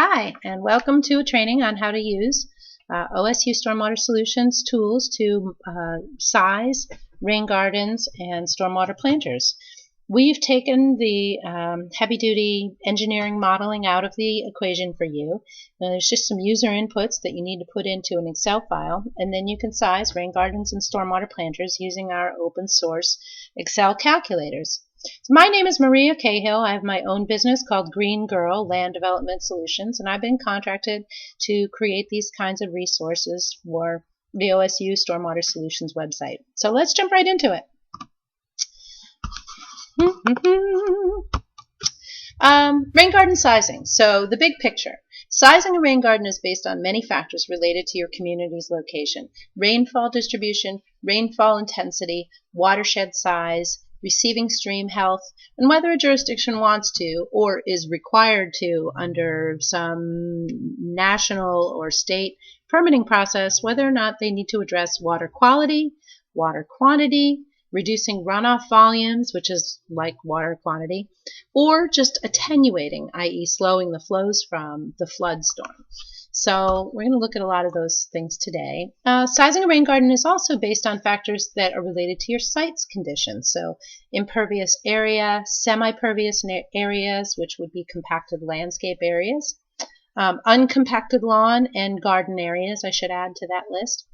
Hi, and welcome to a training on how to use OSU Stormwater Solutions tools to size rain gardens and stormwater planters. We've taken the heavy-duty engineering modeling out of the equation for you. Now, there's just some user inputs that you need to put into an Excel file, and then you can size rain gardens and stormwater planters using our open source Excel calculators. So my name is Maria Cahill. I have my own business called Green Girl Land Development Solutions, and I've been contracted to create these kinds of resources for the OSU Stormwater Solutions website. So let's jump right into it. Rain garden sizing. So the big picture. Sizing a rain garden is based on many factors related to your community's location. Rainfall distribution, rainfall intensity, watershed size, receiving stream health, and whether a jurisdiction wants to or is required to under some national or state permitting process, whether or not they need to address water quality, water quantity, reducing runoff volumes, which is like water quantity, or just attenuating, i.e. slowing the flows from the flood storm. So we're going to look at a lot of those things today. Sizing a rain garden is also based on factors that are related to your site's conditions. So impervious area, semi-pervious areas, which would be compacted landscape areas, uncompacted lawn and garden areas, I should add to that list.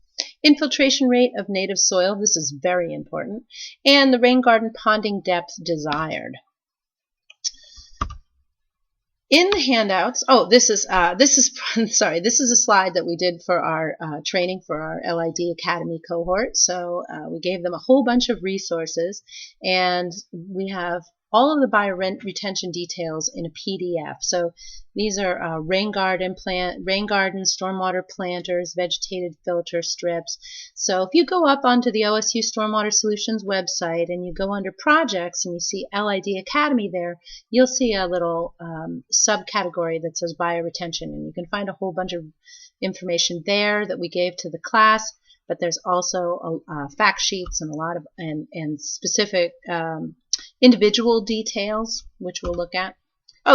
Infiltration rate of native soil, this is very important, and the rain garden ponding depth desired. In the handouts, this is a slide that we did for our training for our LID Academy cohort. So we gave them a whole bunch of resources, and we have all of the bioretention details in a PDF. So these are rain garden, stormwater planters, vegetated filter strips. So if you go up onto the OSU Stormwater Solutions website and you go under projects and you see LID Academy there, you'll see a little subcategory that says bioretention, and you can find a whole bunch of information there that we gave to the class. But there's also fact sheets and a lot of and specific individual details, which we'll look at.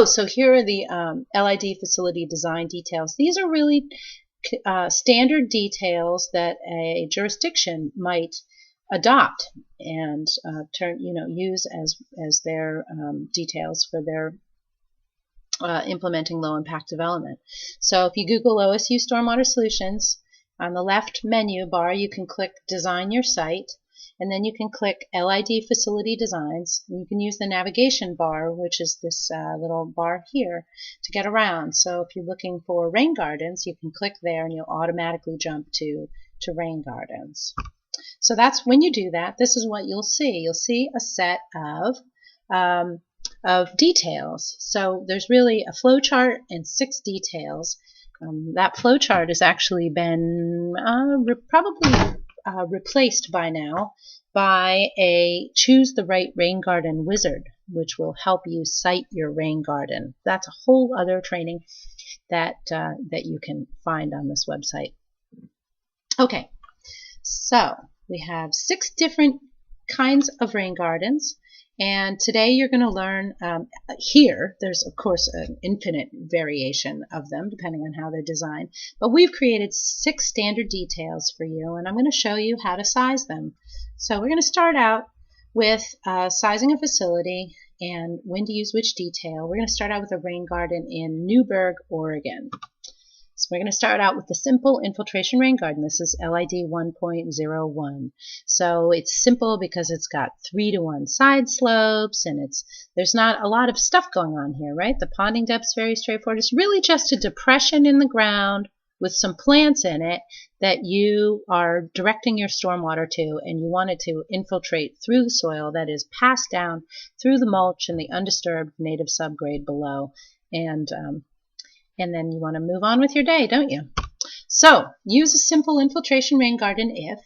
So here are the LID facility design details. These are really standard details that a jurisdiction might adopt and use as their details for their implementing low impact development. So if you Google OSU Stormwater Solutions, on the left menu bar you can click Design Your Site, and then you can click LID Facility Designs, and you can use the navigation bar, which is this little bar here, to get around. So if you're looking for rain gardens, you can click there and you'll automatically jump to rain gardens. So that's when you do that, this is what you'll see. You'll see a set of details. So there's really a flow chart and 6 details. That flow chart has actually been probably replaced by now by a Choose the Right Rain Garden Wizard, which will help you site your rain garden. That's a whole other training that you can find on this website. Okay, so we have 6 different kinds of rain gardens. And today you're going to learn here, there's of course an infinite variation of them depending on how they're designed, but we've created 6 standard details for you, and I'm going to show you how to size them. So we're going to start out with sizing a facility and when to use which detail. We're going to start out with a rain garden in Newberg, Oregon. So we're going to start out with the simple infiltration rain garden. This is LID 1.01. So it's simple because it's got 3-to-1 side slopes, and there's not a lot of stuff going on here, right? The ponding depth's very straightforward. It's really just a depression in the ground with some plants in it that you are directing your stormwater to, and you want it to infiltrate through the soil, that is passed down through the mulch and the undisturbed native subgrade below. And then you want to move on with your day, don't you? So use a simple infiltration rain garden if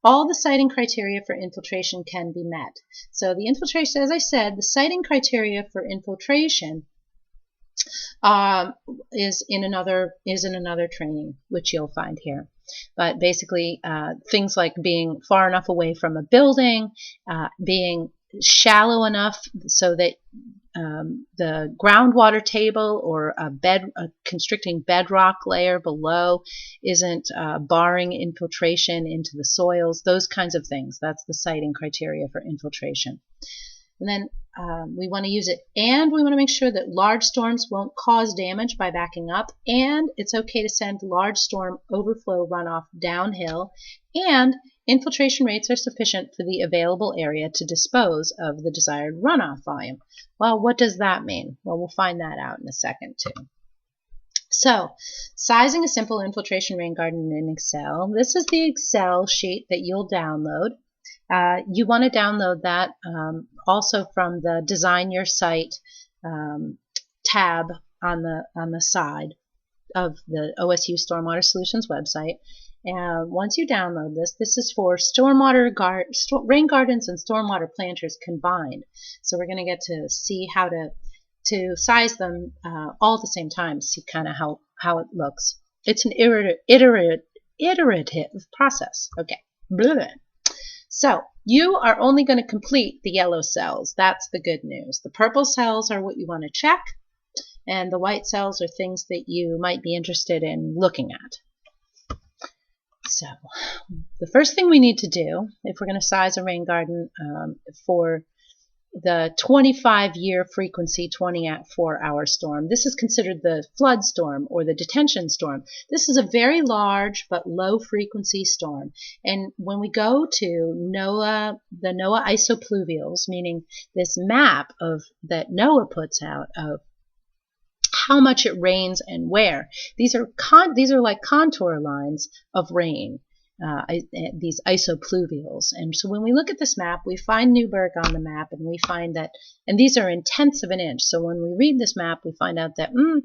all the siting criteria for infiltration can be met. So the infiltration, as I said, the siting criteria for infiltration is in another training, which you'll find here. But basically, things like being far enough away from a building, being shallow enough so that the groundwater table or a constricting bedrock layer below isn't barring infiltration into the soils, those kinds of things. That's the siting criteria for infiltration. And then we want to use it, and we want to make sure that large storms won't cause damage by backing up, and it's okay to send large storm overflow runoff downhill, and infiltration rates are sufficient for the available area to dispose of the desired runoff volume. Well, what does that mean? Well, we'll find that out in a second too. So, sizing a simple infiltration rain garden in Excel. This is the Excel sheet that you'll download. You want to download that also from the Design Your Site tab on the side of the OSU Stormwater Solutions website. And once you download this, this is for rain gardens and stormwater planters combined. So we're going to get to see how to size them all at the same time, see kind of how it looks. It's an iterative process. Okay. Blah. So you are only going to complete the yellow cells. That's the good news. The purple cells are what you want to check, and the white cells are things that you might be interested in looking at. So the first thing we need to do, if we're going to size a rain garden for the 25-year frequency 24-hour storm, this is considered the flood storm or the detention storm. This is a very large but low frequency storm. And when we go to NOAA, the NOAA isopluvials, meaning this map that NOAA puts out of how much it rains and where, these are like contour lines of rain. These isopluvials. And so when we look at this map, we find Newburgh on the map, and we find that, and these are in tenths of an inch. So when we read this map, we find out that we're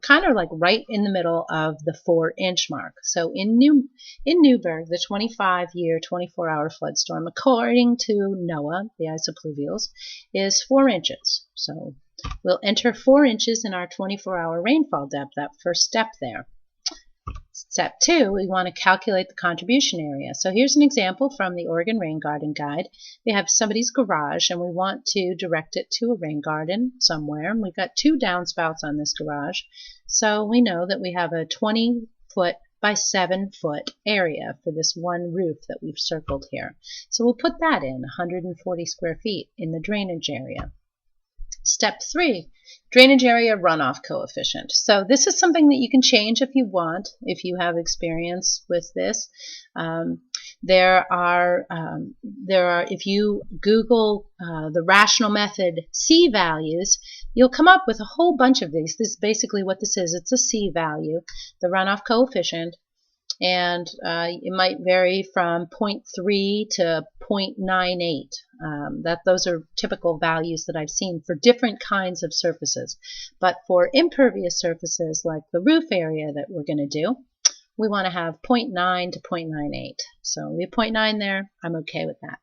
kind of like right in the middle of the 4-inch mark. So in Newburgh, the 25-year, 24-hour flood storm, according to NOAA, the isopluvials, is 4 inches. So we'll enter 4 inches in our 24-hour rainfall depth, that first step there. Step 2, we want to calculate the contribution area. So here's an example from the Oregon Rain Garden Guide. We have somebody's garage, and we want to direct it to a rain garden somewhere. And we've got 2 downspouts on this garage. So we know that we have a 20-foot by 7-foot area for this one roof that we've circled here. So we'll put that in, 140 square feet in the drainage area. Step 3, drainage area runoff coefficient. So this is something that you can change if you want, if you have experience with this. If you Google the rational method C values, you'll come up with a whole bunch of these. This is basically what this is. It's a C value, the runoff coefficient. And it might vary from 0.3 to 0.98. Those are typical values that I've seen for different kinds of surfaces. But for impervious surfaces like the roof area that we're going to do, we want to have 0.9 to 0.98. So we have 0.9 there. I'm okay with that.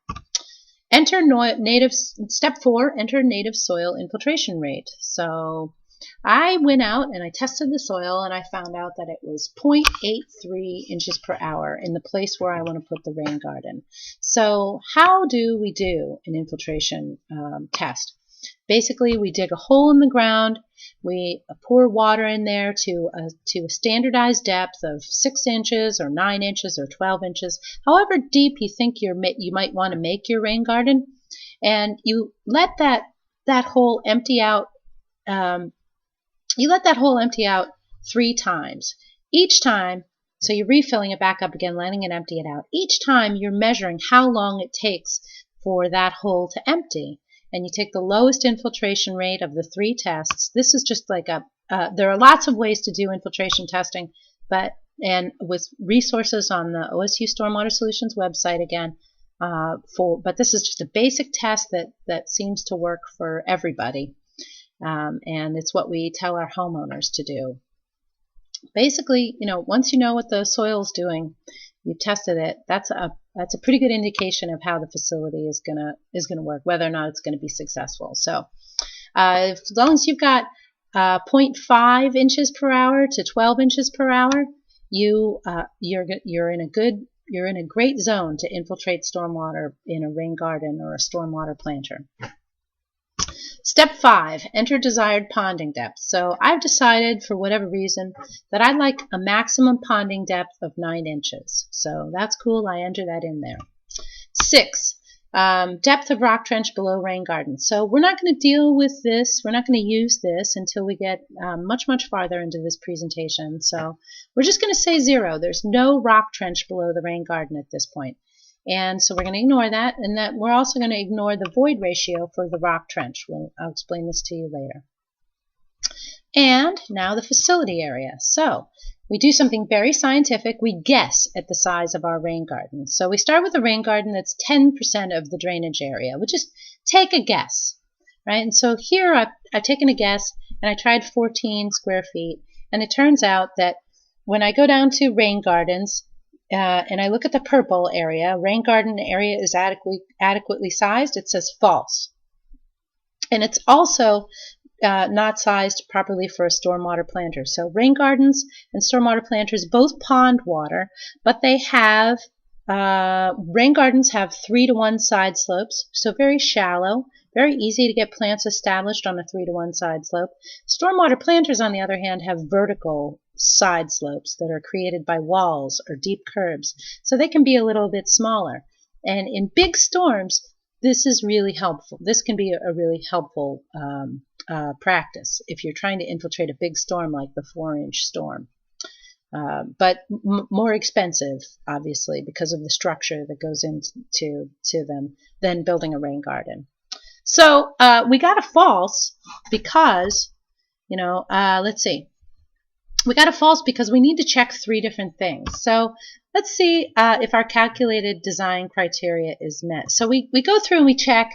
Step 4, enter native soil infiltration rate. So I went out and I tested the soil, and I found out that it was 0.83 inches per hour in the place where I want to put the rain garden. So how do we do an infiltration test? Basically, we dig a hole in the ground, we pour water in there to a standardized depth of 6 inches or 9 inches or 12 inches, however deep you think you might want to make your rain garden, and you let that hole empty out. You let that hole empty out 3 times. Each time, so you're refilling it back up again, letting it empty it out. Each time you're measuring how long it takes for that hole to empty. And you take the lowest infiltration rate of the 3 tests. This is just like there are lots of ways to do infiltration testing, and with resources on the OSU Stormwater Solutions website again, but this is just a basic test that seems to work for everybody. And it's what we tell our homeowners to do. Basically, once you know what the soil's doing, you've tested it, that's a pretty good indication of how the facility is gonna work, whether or not it's gonna be successful. So as long as you've got 0.5 inches per hour to 12 inches per hour, you're in a you're in a great zone to infiltrate stormwater in a rain garden or a stormwater planter. Step 5, enter desired ponding depth. So I've decided, for whatever reason, that I like a maximum ponding depth of 9 inches. So that's cool. I enter that in there. 6, depth of rock trench below rain garden. So we're not going to deal with this. We're not going to use this until we get much farther into this presentation. So we're just going to say 0. There's no rock trench below the rain garden at this point. And so we're going to ignore that, and that we're also going to ignore the void ratio for the rock trench. I'll explain this to you later. And now the facility area. So we do something very scientific. We guess at the size of our rain garden. So we start with a rain garden that's 10% of the drainage area. We just take a guess, right? And so here I've taken a guess, and I tried 14 square feet. And it turns out that when I go down to rain gardens, and I look at the purple area, rain garden area is adequately sized, it says false. And it's also not sized properly for a stormwater planter. So rain gardens and stormwater planters both pond water, but they have, rain gardens have 3-to-1 side slopes, so very shallow, very easy to get plants established on a 3-to-1 side slope. Stormwater planters, on the other hand, have vertical side slopes that are created by walls or deep curbs, so they can be a little bit smaller. And in big storms, this is really helpful. This can be a really helpful practice if you're trying to infiltrate a big storm like the 4-inch storm. But more expensive, obviously, because of the structure that goes into them than building a rain garden. So we got a false because, let's see. We got a false because we need to check 3 different things. So let's see if our calculated design criteria is met. So we go through and we check.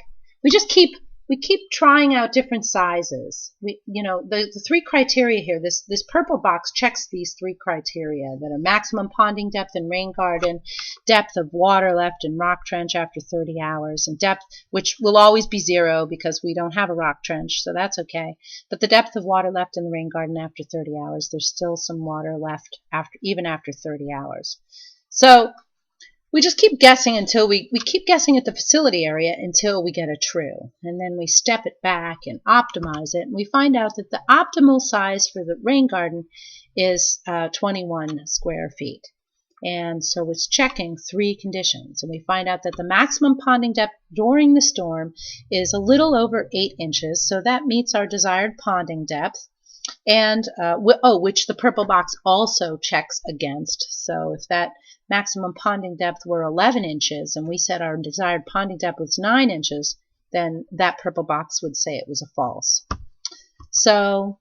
We keep trying out different sizes. The 3 criteria here, this purple box checks these 3 criteria that are maximum ponding depth in rain garden, depth of water left in rock trench after 30 hours, and depth, which will always be 0 because we don't have a rock trench, so that's okay. But the depth of water left in the rain garden after 30 hours, there's still some water left even after 30 hours. So we just keep guessing until we keep guessing at the facility area until we get a true. And then we step it back and optimize it. And we find out that the optimal size for the rain garden is 21 square feet. And so it's checking 3 conditions. And we find out that the maximum ponding depth during the storm is a little over 8 inches. So that meets our desired ponding depth. And, which the purple box also checks against. So if that maximum ponding depth were 11 inches and we said our desired ponding depth was 9 inches, then that purple box would say it was a false. So,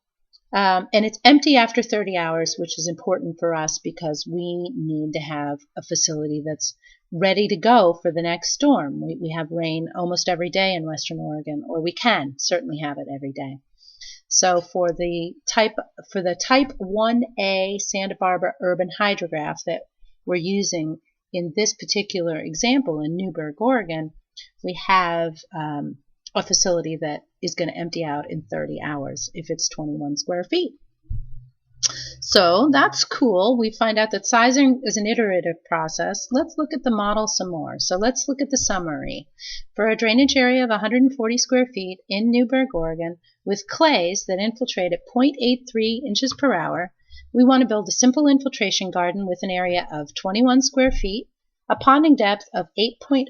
and it's empty after 30 hours, which is important for us because we need to have a facility that's ready to go for the next storm. We have rain almost every day in Western Oregon, or we can certainly have it every day. So for the type 1A Santa Barbara urban hydrograph that we're using in this particular example in Newberg, Oregon, we have a facility that is going to empty out in 30 hours if it's 21 square feet. So that's cool. We find out that sizing is an iterative process. Let's look at the model some more. So let's look at the summary. For a drainage area of 140 square feet in Newberg, Oregon, with clays that infiltrate at 0.83 inches per hour, we want to build a simple infiltration garden with an area of 21 square feet, a ponding depth of 8.06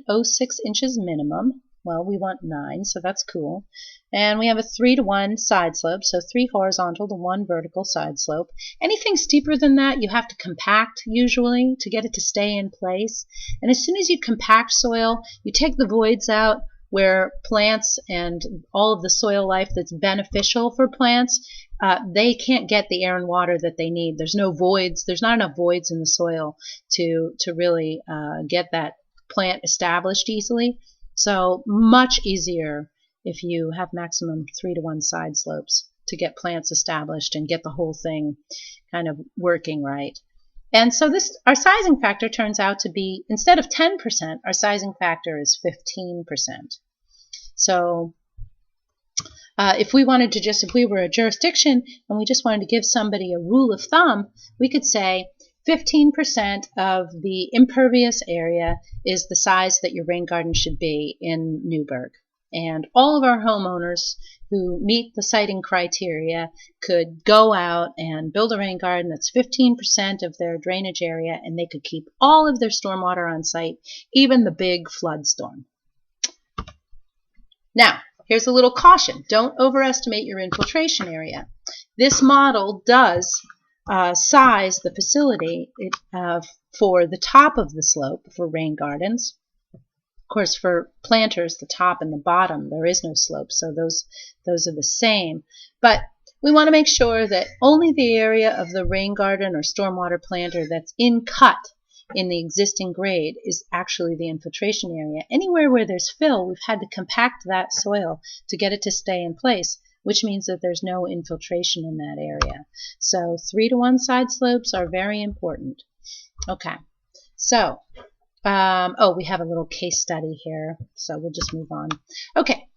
inches minimum. Well, we want 9, so that's cool. And we have a 3-to-1 side slope, so 3 horizontal to 1 vertical side slope. Anything steeper than that, you have to compact usually to get it to stay in place. And as soon as you compact soil, you take the voids out where plants and all of the soil life that's beneficial for plants, they can't get the air and water that they need. There's no voids. There's not enough voids in the soil to really get that plant established easily. So much easier if you have maximum 3-to-1 side slopes to get plants established and get the whole thing kind of working right. And so our sizing factor turns out to be, instead of 10%, our sizing factor is 15%. So if we were a jurisdiction and we just wanted to give somebody a rule of thumb, we could say 15% of the impervious area is the size that your rain garden should be in Newburgh. And all of our homeowners who meet the siting criteria could go out and build a rain garden that's 15% of their drainage area, and they could keep all of their stormwater on site, even the big flood storm. Now, here's a little caution. Don't overestimate your infiltration area. This model does size the facility for the top of the slope for rain gardens. Of course, for planters, the top and the bottom, there is no slope, so those are the same. But we want to make sure that only the area of the rain garden or stormwater planter that's in cut in the existing grade is actually the infiltration area. Anywhere where there's fill, we've had to compact that soil to get it to stay in place, which means that there's no infiltration in that area. So 3-to-1 side slopes are very important. Okay, so we have a little case study here, so we'll just move on. Okay,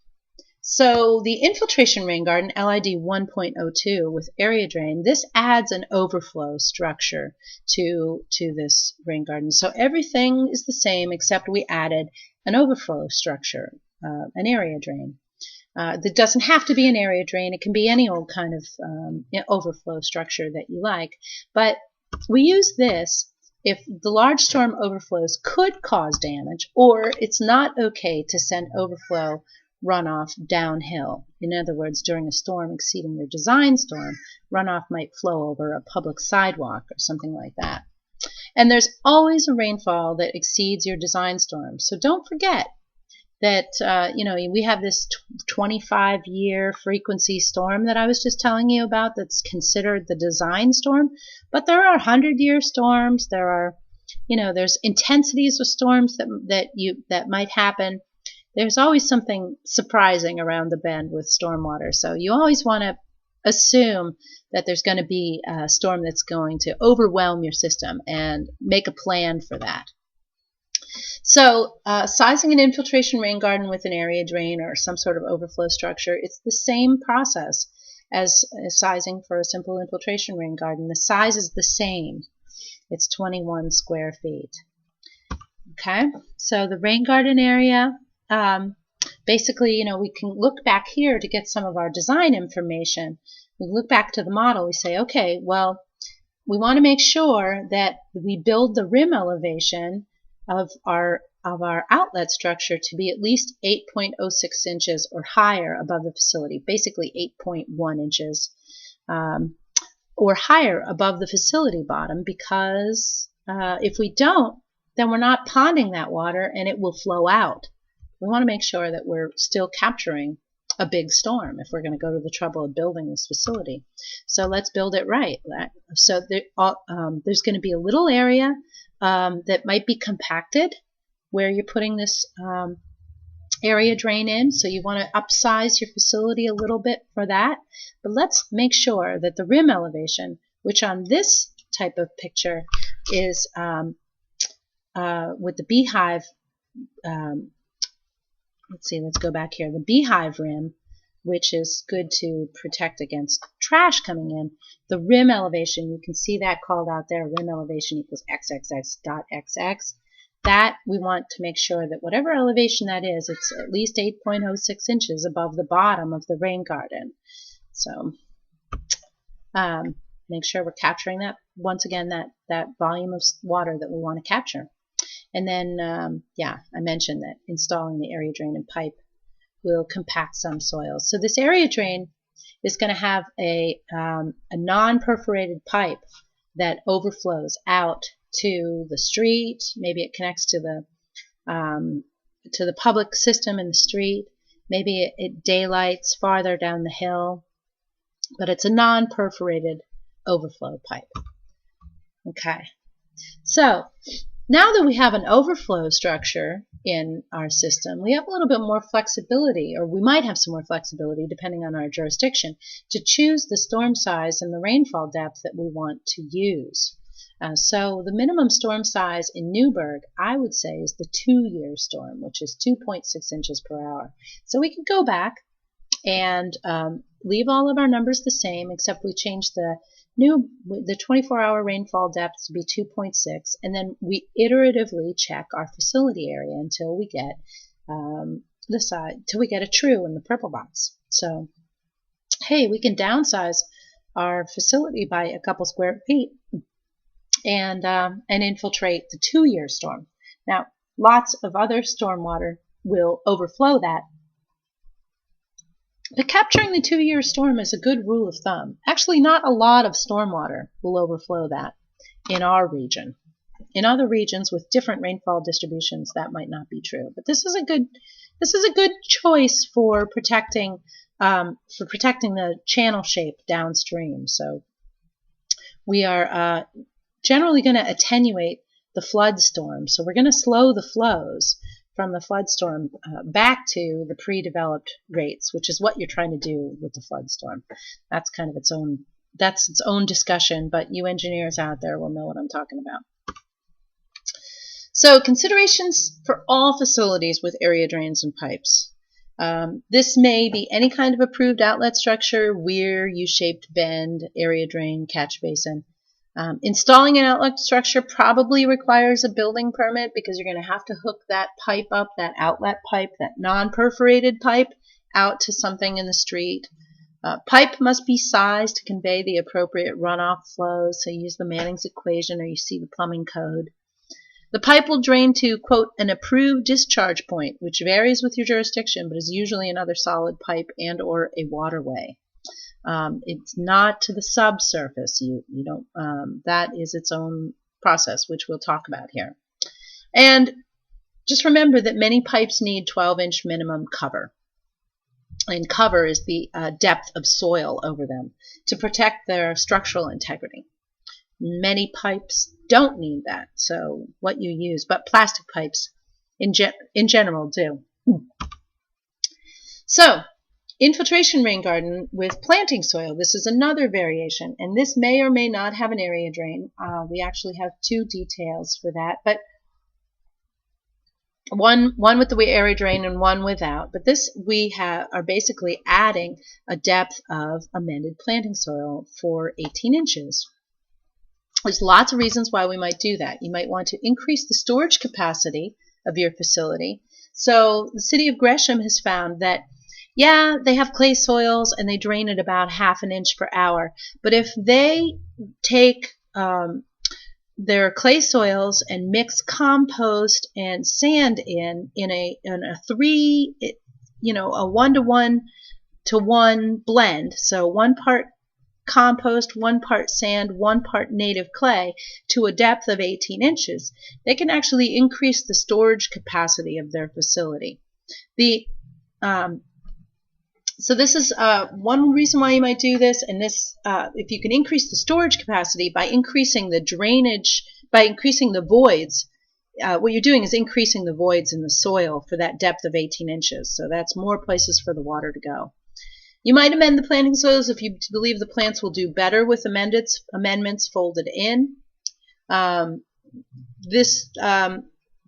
so the infiltration rain garden, LID 1.02 with area drain, this adds an overflow structure to this rain garden. So everything is the same except we added an overflow structure, an area drain. That doesn't have to be an area drain. It can be any old kind of overflow structure that you like. But we use this if the large storm overflows could cause damage, or it's not okay to send overflow runoff downhill. In other words, during a storm exceeding your design storm, runoff might flow over a public sidewalk or something like that. And there's always a rainfall that exceeds your design storm. So don't forget that we have this 25-year frequency storm that I was just telling you about that's considered the design storm, but there are 100-year storms. There are, there's intensities of storms that might happen. There's always something surprising around the bend with stormwater, so you always want to assume that there's going to be a storm that's going to overwhelm your system and make a plan for that. So sizing an infiltration rain garden with an area drain or some sort of overflow structure, it's the same process as sizing for a simple infiltration rain garden. The size is the same. It's 21 square feet. Okay, so the rain garden area, basically, we can look back here to get some of our design information. We look back to the model. We say, okay, well, we want to make sure that we build the rim elevation of our outlet structure to be at least 8.06 inches or higher above the facility, basically 8.1 inches or higher above the facility bottom, because if we don't, then we're not ponding that water and it will flow out. We want to make sure that we're still capturing a big storm if we're going to go to the trouble of building this facility. So let's build it right. So there's going to be a little area that might be compacted where you're putting this area drain in. So you want to upsize your facility a little bit for that. But let's make sure that the rim elevation, which on this type of picture is with the beehive, let's go back here. The beehive rim, which is good to protect against trash coming in. The rim elevation, you can see that called out there, rim elevation equals xxx.xx. That we want to make sure that whatever elevation that is, it's at least 8.06 inches above the bottom of the rain garden. So make sure we're capturing that, once again, that volume of water that we want to capture. And then, I mentioned that installing the area drain and pipe will compact some soils. So this area drain is going to have a non-perforated pipe that overflows out to the street. Maybe it connects to the public system in the street. Maybe it daylights farther down the hill. But it's a non-perforated overflow pipe. Okay. So now that we have an overflow structure in our system, we have a little bit more flexibility, or we might have some more flexibility depending on our jurisdiction, to choose the storm size and the rainfall depth that we want to use. So the minimum storm size in Newburgh, I would say, is the 2-year storm, which is 2.6 inches per hour. So we can go back and leave all of our numbers the same, except we change the the 24-hour rainfall depth to be 2.6, and then we iteratively check our facility area until we get till we get a true in the purple box. So, hey, we can downsize our facility by a couple square feet and infiltrate the 2-year storm. Now, lots of other stormwater will overflow that. But capturing the 2-year storm is a good rule of thumb. Actually, not a lot of stormwater will overflow that in our region. In other regions with different rainfall distributions, that might not be true. But this is a good choice for protecting the channel shape downstream. So we are generally going to attenuate the flood storm. So we're going to slow the flows from the flood storm back to the pre-developed rates, which is what you're trying to do with the flood storm. That's kind of its own discussion, but you engineers out there will know what I'm talking about. So considerations for all facilities with area drains and pipes. This may be any kind of approved outlet structure, weir, U-shaped bend, area drain, catch basin. Installing an outlet structure probably requires a building permit because you're going to have to hook that pipe up, that outlet pipe, that non-perforated pipe, out to something in the street. Pipe must be sized to convey the appropriate runoff flows, so you use the Manning's equation or you see the plumbing code. The pipe will drain to, quote, an approved discharge point, which varies with your jurisdiction, but is usually another solid pipe and or a waterway. It's not to the subsurface. You don't. That is its own process, which we'll talk about here. And just remember that many pipes need 12-inch minimum cover. And cover is the depth of soil over them to protect their structural integrity. Many pipes don't need that, so what you use, but plastic pipes in general do. So, infiltration rain garden with planting soil. This is another variation, and this may or may not have an area drain. We actually have 2 details for that, but one with the area drain and one without. But this we are basically adding a depth of amended planting soil for 18 inches. There's lots of reasons why we might do that. You might want to increase the storage capacity of your facility. So the city of Gresham has found that, yeah, they have clay soils and they drain at about ½ an inch per hour. But if they take their clay soils and mix compost and sand in a 1-to-1 blend, so 1 part compost, 1 part sand, 1 part native clay to a depth of 18 inches, they can actually increase the storage capacity of their facility. So this is one reason why you might do this, and this, if you can increase the storage capacity by increasing the drainage, by increasing the voids, what you're doing is increasing the voids in the soil for that depth of 18 inches. So that's more places for the water to go. You might amend the planting soils if you believe the plants will do better with amendments folded in. This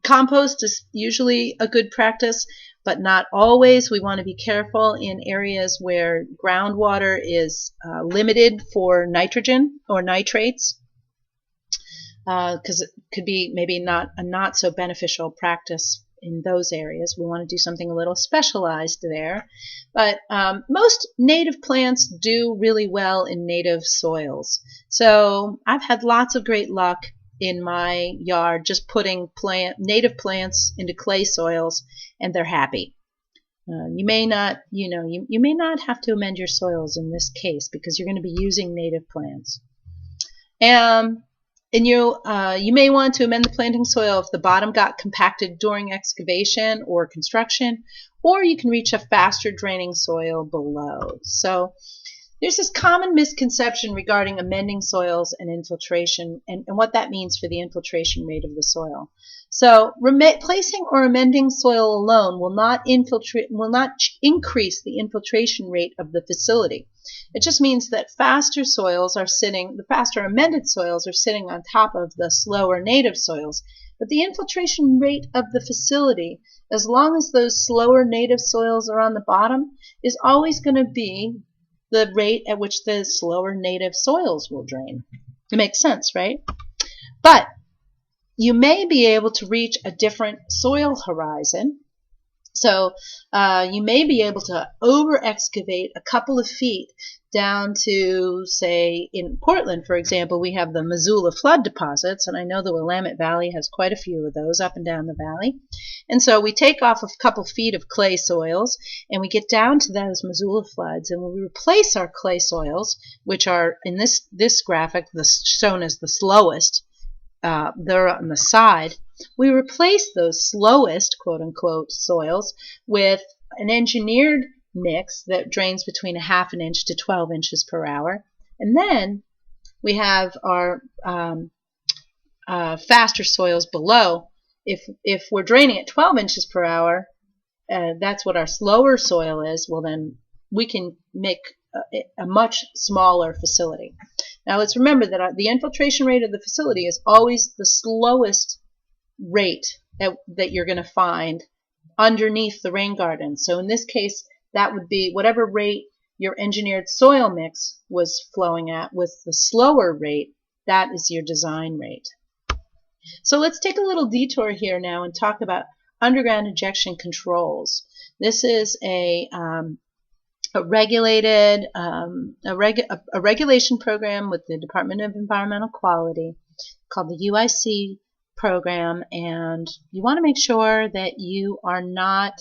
compost is usually a good practice, but not always. We want to be careful in areas where groundwater is limited for nitrogen or nitrates, because it could be maybe not so beneficial practice in those areas. We want to do something a little specialized there. But most native plants do really well in native soils. So I've had lots of great luck in my yard just putting native plants into clay soils, and they're happy. You may not, you may not have to amend your soils in this case because you're going to be using native plants. And you may want to amend the planting soil if the bottom got compacted during excavation or construction, or you can reach a faster draining soil below. So there's this common misconception regarding amending soils and infiltration and what that means for the infiltration rate of the soil. So replacing or amending soil alone will not increase the infiltration rate of the facility. It just means that the faster amended soils are sitting on top of the slower native soils. But the infiltration rate of the facility, as long as those slower native soils are on the bottom, is always going to be the rate at which the slower native soils will drain. It makes sense, right? But you may be able to reach a different soil horizon. So you may be able to over-excavate a couple of feet down to, say, in Portland, for example, we have the Missoula flood deposits, and I know the Willamette Valley has quite a few of those up and down the valley. And so we take off a couple feet of clay soils, and we get down to those Missoula floods, and we replace our clay soils, which are, in this graphic, shown as the slowest. They're on the side. We replace those slowest, quote-unquote, soils with an engineered mix that drains between 1/2 inch to 12 inches per hour. And then we have our faster soils below. If we're draining at 12 inches per hour, that's what our slower soil is, well then we can make a much smaller facility. Now let's remember that the infiltration rate of the facility is always the slowest rate that you're going to find underneath the rain garden. So in this case, that would be whatever rate your engineered soil mix was flowing at with the slower rate, that is your design rate. So let's take a little detour here now and talk about underground injection controls. This is a regulated a regulation program with the Department of Environmental Quality called the UIC program, and you want to make sure that you are not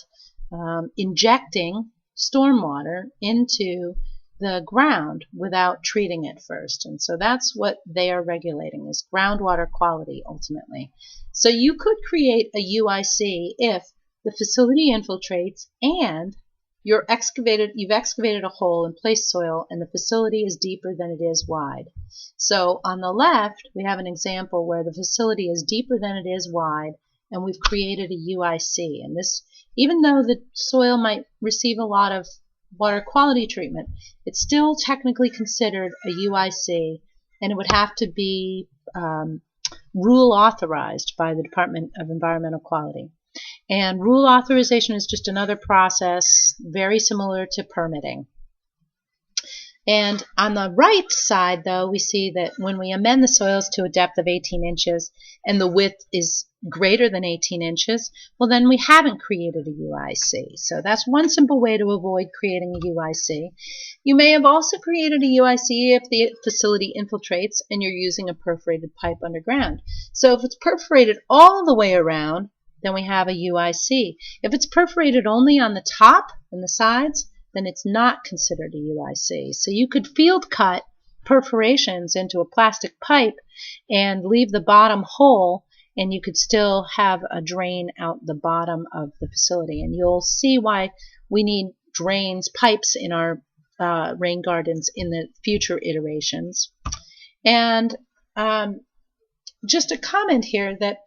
injecting stormwater into the ground without treating it first. And so that's what they are regulating, is groundwater quality ultimately. So you could create a UIC if the facility infiltrates and you've excavated a hole and placed soil, and the facility is deeper than it is wide. So on the left, we have an example where the facility is deeper than it is wide, and we've created a UIC. And this, even though the soil might receive a lot of water quality treatment, it's still technically considered a UIC, and it would have to be rule authorized by the Department of Environmental Quality. And rule authorization is just another process very similar to permitting. And on the right side, though, we see that when we amend the soils to a depth of 18 inches and the width is greater than 18 inches, well, then we haven't created a UIC. So that's one simple way to avoid creating a UIC. You may have also created a UIC if the facility infiltrates and you're using a perforated pipe underground. So if it's perforated all the way around, then we have a UIC. If it's perforated only on the top and the sides, then it's not considered a UIC. So you could field cut perforations into a plastic pipe and leave the bottom whole, and you could still have a drain out the bottom of the facility. And you'll see why we need drains, pipes in our rain gardens in the future iterations. And just a comment here that,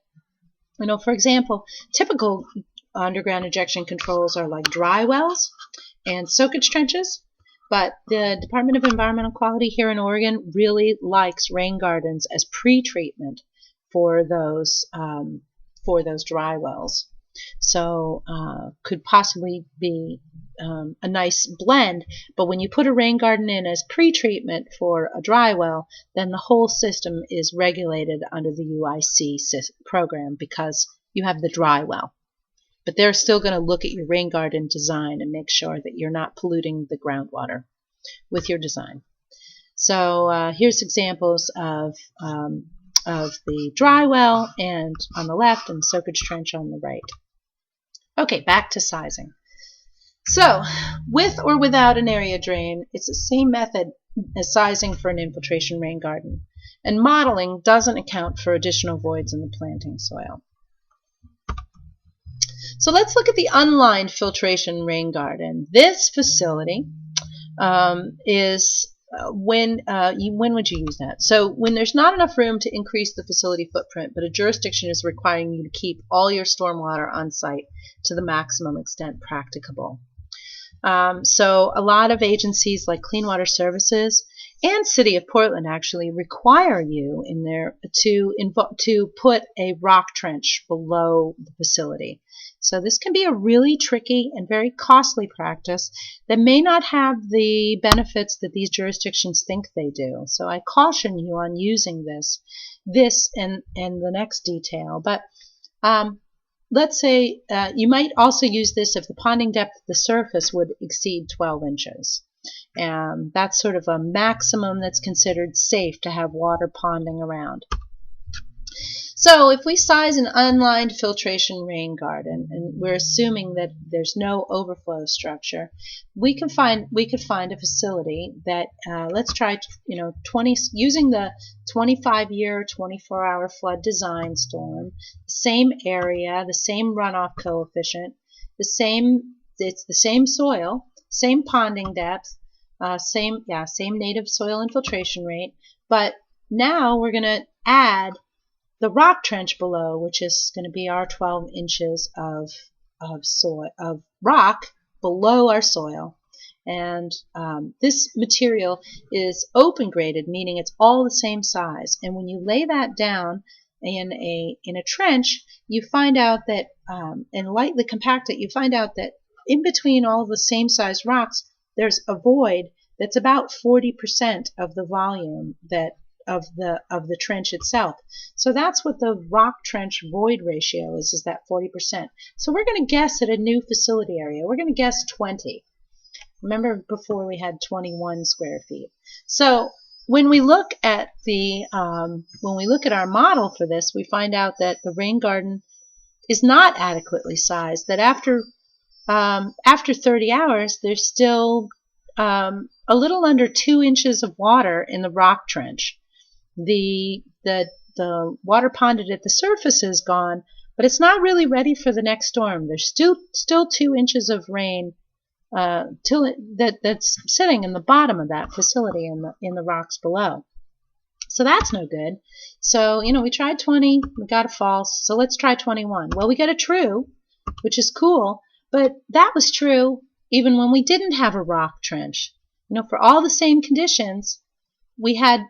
you know, for example, typical underground injection controls are like dry wells and soakage trenches, but the Department of Environmental Quality here in Oregon really likes rain gardens as pre-treatment for those dry wells. So could possibly be a nice blend, but when you put a rain garden in as pre-treatment for a dry well, then the whole system is regulated under the UIC program because you have the dry well. But they're still going to look at your rain garden design and make sure that you're not polluting the groundwater with your design. So here's examples of the dry well and on the left and soakage trench on the right. Okay, back to sizing. So, with or without an area drain, it's the same method as sizing for an infiltration rain garden. And modeling doesn't account for additional voids in the planting soil. So let's look at the unlined filtration rain garden. This facility is when would you use that? So when there's not enough room to increase the facility footprint, but a jurisdiction is requiring you to keep all your stormwater on site to the maximum extent practicable. So a lot of agencies like Clean Water Services and City of Portland actually require you in there to put a rock trench below the facility. So this can be a really tricky and very costly practice that may not have the benefits that these jurisdictions think they do. So I caution you on using this and the next detail. But let's say you might also use this if the ponding depth of the surface would exceed 12 inches. That's sort of a maximum that's considered safe to have water ponding around. So if we size an unlined filtration rain garden, and we're assuming that there's no overflow structure, we could find a facility that let's try 20 using the 25-year 24-hour flood design storm, same area, the same runoff coefficient, it's the same soil, same ponding depth, same native soil infiltration rate, but now we're going to add the rock trench below, which is going to be our 12 inches of rock below our soil. And this material is open graded, meaning it's all the same size. And when you lay that down in a trench, you find out that, and lightly compact it, you find out that in between all the same size rocks, there's a void that's about 40% of the volume of the trench itself. So that's what the rock trench void ratio is that 40%. So we're going to guess at a new facility area. We're going to guess 20. Remember before we had 21 square feet. So when we look at our model for this, we find out that the rain garden is not adequately sized, that after 30 hours there's still a little under 2 inches of water in the rock trench. The water ponded at the surface is gone, but it's not really ready for the next storm. There's still 2 inches of rain that's sitting in the bottom of that facility in the rocks below. So that's no good. So we tried 20, we got a false. So let's try 21. Well, we got a true, which is cool, but that was true even when we didn't have a rock trench. For all the same conditions, we had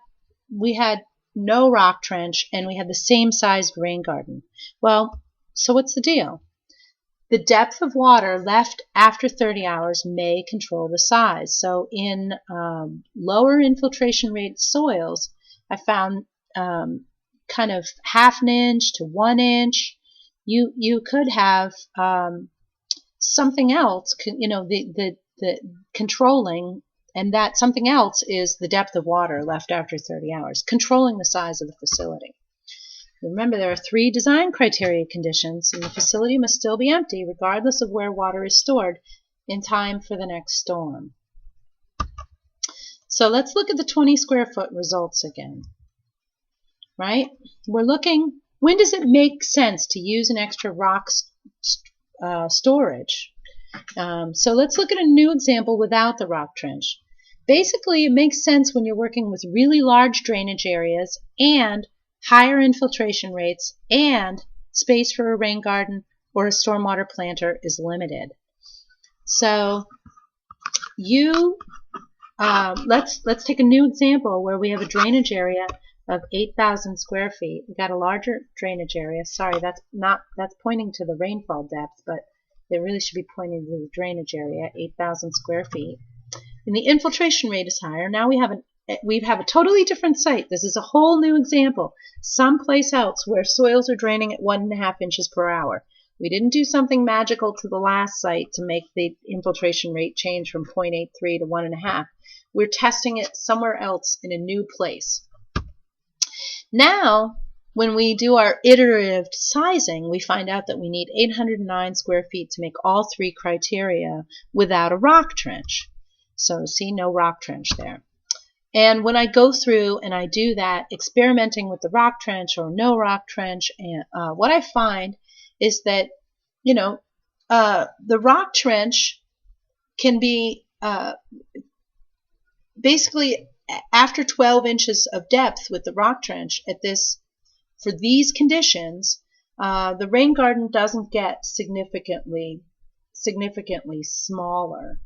no rock trench, and we had the same sized rain garden. Well, so what's the deal? The depth of water left after 30 hours may control the size. So in lower infiltration rate soils, I found kind of half an inch to 1 inch. You could have something else, the controlling. And that something else is the depth of water left after 30 hours, controlling the size of the facility. Remember, there are 3 design criteria conditions, and the facility must still be empty regardless of where water is stored in time for the next storm. So let's look at the 20 square foot results again. Right? We're looking, when does it make sense to use an extra rock storage? So let's look at a new example without the rock trench. Basically, it makes sense when you're working with really large drainage areas and higher infiltration rates and space for a rain garden or a stormwater planter is limited. So let's take a new example where we have a drainage area of 8,000 square feet. We got a larger drainage area. Sorry, that's pointing to the rainfall depth, but it really should be pointing to the drainage area, 8,000 square feet. And the infiltration rate is higher. Now we have a totally different site. This is a whole new example. Someplace else where soils are draining at 1.5 inches per hour. We didn't do something magical to the last site to make the infiltration rate change from 0.83 to 1.5. We're testing it somewhere else in a new place. Now, when we do our iterative sizing, we find out that we need 809 square feet to make all 3 criteria without a rock trench. So see, no rock trench there. And when I go through and I do that, experimenting with the rock trench or no rock trench, and what I find is that, the rock trench can be basically after 12 inches of depth with the rock trench for these conditions, the rain garden doesn't get significantly smaller.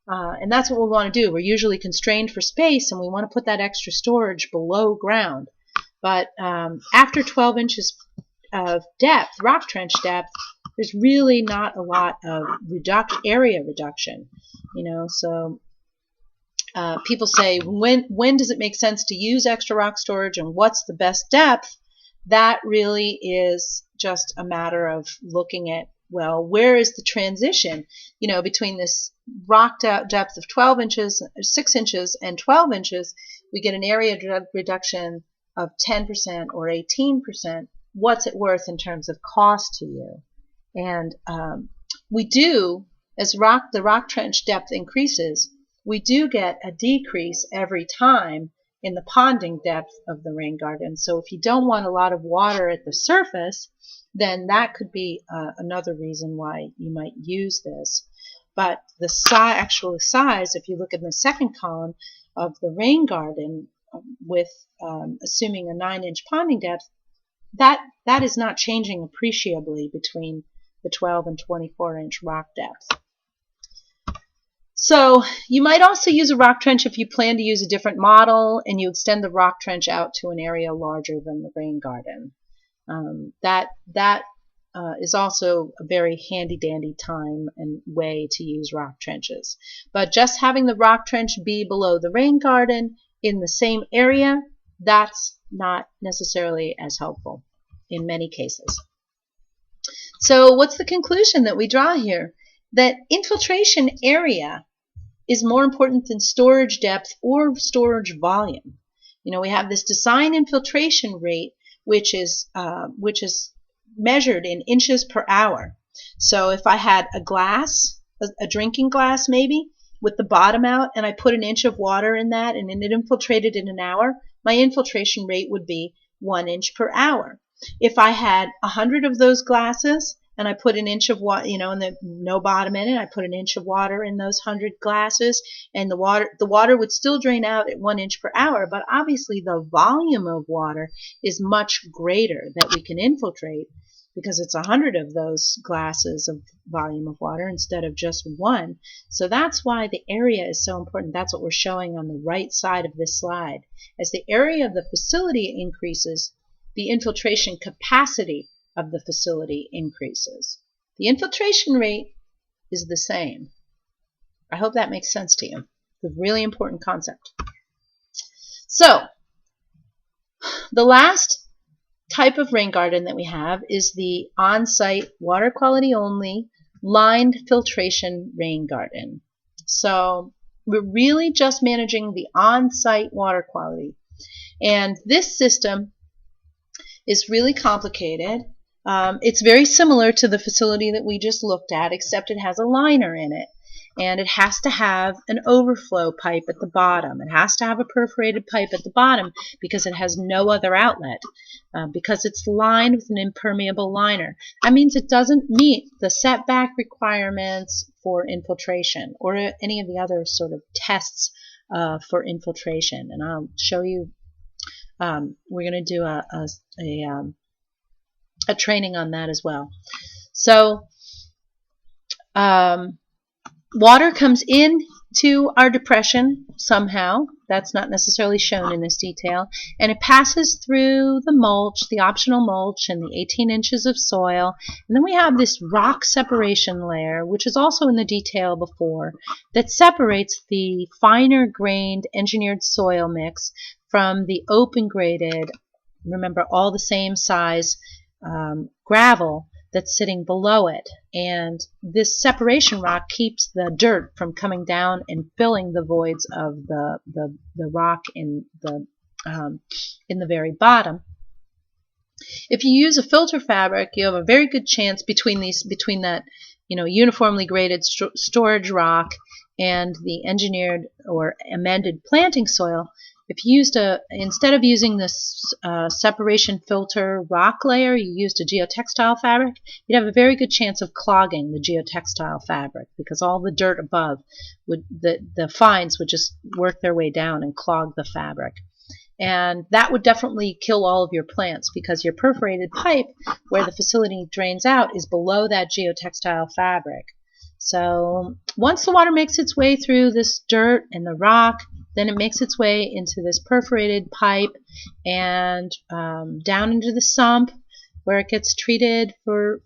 And that's what we want to do. We're usually constrained for space, and we want to put that extra storage below ground. But after 12 inches of depth, rock trench depth, there's really not a lot of area reduction. So people say, when does it make sense to use extra rock storage, and what's the best depth? That really is just a matter of looking at, well, where is the transition, between this rock depth of 12 inches, 6 inches, and 12 inches, we get an area reduction of 10% or 18%. What's it worth in terms of cost to you? And we do, as the rock trench depth increases, we do get a decrease every time in the ponding depth of the rain garden. So if you don't want a lot of water at the surface, then that could be another reason why you might use this. But the actual size, if you look in the second column of the rain garden with assuming a 9-inch ponding depth, that is not changing appreciably between the 12 and 24-inch rock depth. So you might also use a rock trench if you plan to use a different model and you extend the rock trench out to an area larger than the rain garden. That is also a very handy-dandy time and way to use rock trenches. But just having the rock trench be below the rain garden in the same area, that's not necessarily as helpful in many cases. So what's the conclusion that we draw here? That infiltration area is more important than storage depth or storage volume. We have this design infiltration rate, which is measured in inches per hour. So if I had a glass, a drinking glass maybe, with the bottom out, and I put an inch of water in that, and it infiltrated in an hour, my infiltration rate would be 1 inch per hour. If I had 100 of those glasses, and I put an inch of water, and no bottom in it, I put an inch of water in those 100 glasses, and the water would still drain out at 1 inch per hour, but obviously the volume of water is much greater that we can infiltrate because it's 100 of those glasses of volume of water instead of just 1. So that's why the area is so important. That's what we're showing on the right side of this slide. As the area of the facility increases, the infiltration capacity of the facility increases. The infiltration rate is the same. I hope that makes sense to you. It's a really important concept. So, the last type of rain garden that we have is the on-site water quality only lined filtration rain garden. So, we're really just managing the on-site water quality. And this system is really complicated. It's very similar to the facility that we just looked at, except it has a liner in it. And it has to have an overflow pipe at the bottom. It has to have a perforated pipe at the bottom because it has no other outlet. Because it's lined with an impermeable liner. That means it doesn't meet the setback requirements for infiltration or any of the other sort of tests for infiltration. And I'll show you, we're going to do a training on that as well. So water comes in to our depression somehow. That's not necessarily shown in this detail. And it passes through the mulch, the optional mulch, and the 18 inches of soil. And then we have this rock separation layer, which is also in the detail before, that separates the finer grained engineered soil mix from the open graded, remember, all the same size gravel that's sitting below it. And this separation rock keeps the dirt from coming down and filling the voids of the rock in the very bottom. If you use a filter fabric, you have a very good chance between that uniformly graded storage rock and the engineered or amended planting soil. If you used instead of using this separation filter rock layer, you used a geotextile fabric, you'd have a very good chance of clogging the geotextile fabric because all the dirt above the fines would just work their way down and clog the fabric. And that would definitely kill all of your plants because your perforated pipe where the facility drains out is below that geotextile fabric. So once the water makes its way through this dirt and the rock, then it makes its way into this perforated pipe and down into the sump, where it gets treated for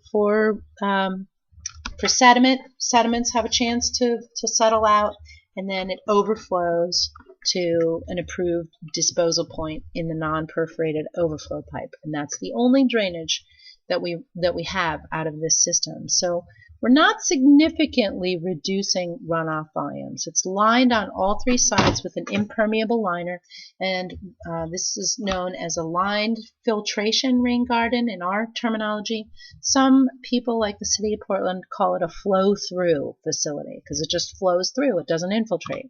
sediment. Sediments have a chance to settle out, and then it overflows to an approved disposal point in the non-perforated overflow pipe, and that's the only drainage that we have out of this system. So we're not significantly reducing runoff volumes. It's lined on all three sides with an impermeable liner, and this is known as a lined filtration rain garden in our terminology. Some people, like the city of Portland, call it a flow-through facility because it just flows through. It doesn't infiltrate.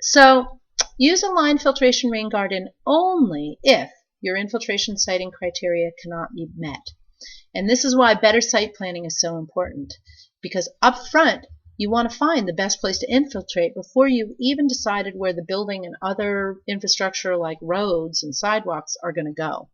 So use a lined filtration rain garden only if your infiltration siting criteria cannot be met. And this is why better site planning is so important, because up front you want to find the best place to infiltrate before you've even decided where the building and other infrastructure like roads and sidewalks are going to go.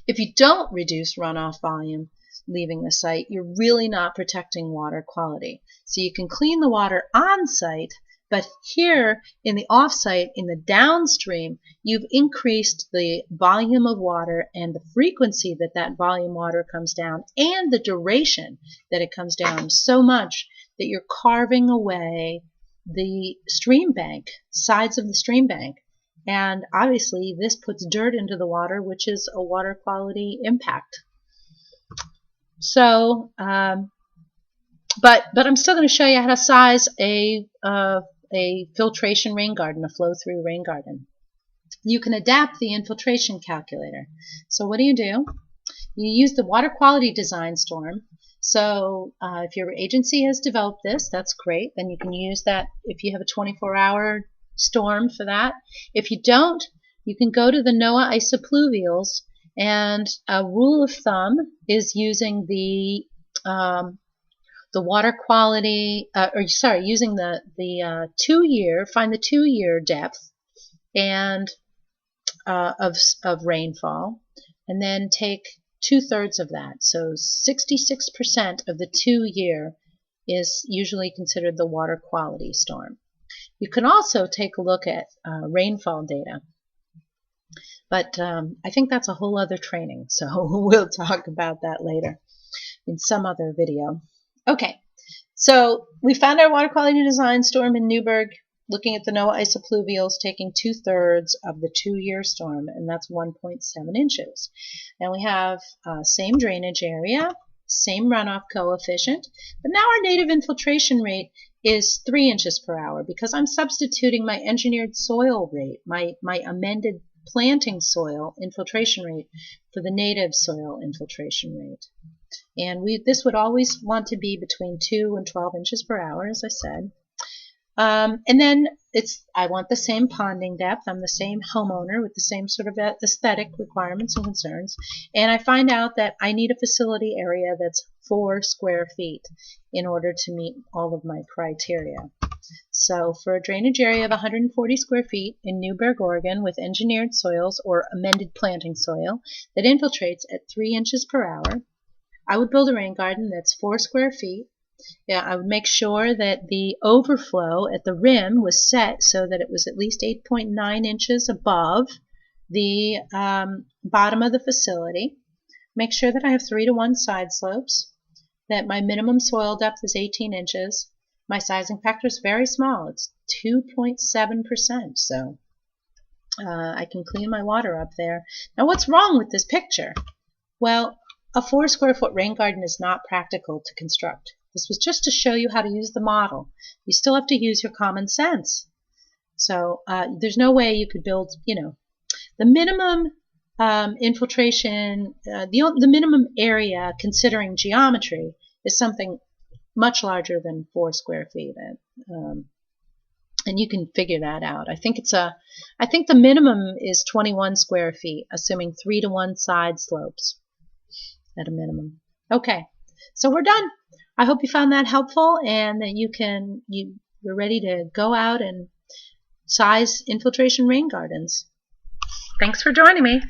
If you don't reduce runoff volume leaving the site, you're really not protecting water quality. So you can clean the water on site, but here in the off-site, in the downstream, you've increased the volume of water and the frequency that that volume water comes down and the duration that it comes down so much that you're carving away the stream bank, sides of the stream bank. And obviously this puts dirt into the water, which is a water quality impact. So, but I'm still going to show you how to size a filtration rain garden, a flow-through rain garden. You can adapt the infiltration calculator. So what do? You use the water quality design storm. So if your agency has developed this, that's great. Then you can use that if you have a 24-hour storm for that. If you don't, you can go to the NOAA isopluvials, and a rule of thumb is using the water quality, using the 2-year, find the 2-year depth and of rainfall, and then take 2/3 of that. So 66% of the 2-year is usually considered the water quality storm. You can also take a look at rainfall data, but I think that's a whole other training, so we'll talk about that later in some other video. Okay, so we found our water quality design storm in Newburgh, looking at the NOAA isopluvials, taking 2/3 of the 2-year storm, and that's 1.7 inches. And we have same drainage area, same runoff coefficient, but now our native infiltration rate is 3 inches per hour because I'm substituting my engineered soil rate, my amended planting soil infiltration rate for the native soil infiltration rate. And this would always want to be between 2 and 12 inches per hour, as I said. And then I want the same ponding depth. I'm the same homeowner with the same sort of aesthetic requirements and concerns. And I find out that I need a facility area that's 4 square feet in order to meet all of my criteria. So for a drainage area of 140 square feet in Newburgh, Oregon, with engineered soils or amended planting soil that infiltrates at 3 inches per hour, I would build a rain garden that's 4 square feet. Yeah, I would make sure that the overflow at the rim was set so that it was at least 8.9 inches above the bottom of the facility. Make sure that I have 3-to-1 side slopes, that my minimum soil depth is 18 inches. My sizing factor is very small. It's 2.7%, so I can clean my water up there. Now, what's wrong with this picture? Well, a 4 square foot rain garden is not practical to construct. This was just to show you how to use the model. You still have to use your common sense. So there's no way you could build, the minimum infiltration, the minimum area considering geometry is something much larger than 4 square feet. And you can figure that out. I think the minimum is 21 square feet, assuming 3-to-1 side slopes at a minimum. Okay, so we're done. I hope you found that helpful and that you're ready to go out and size infiltration rain gardens. Thanks for joining me.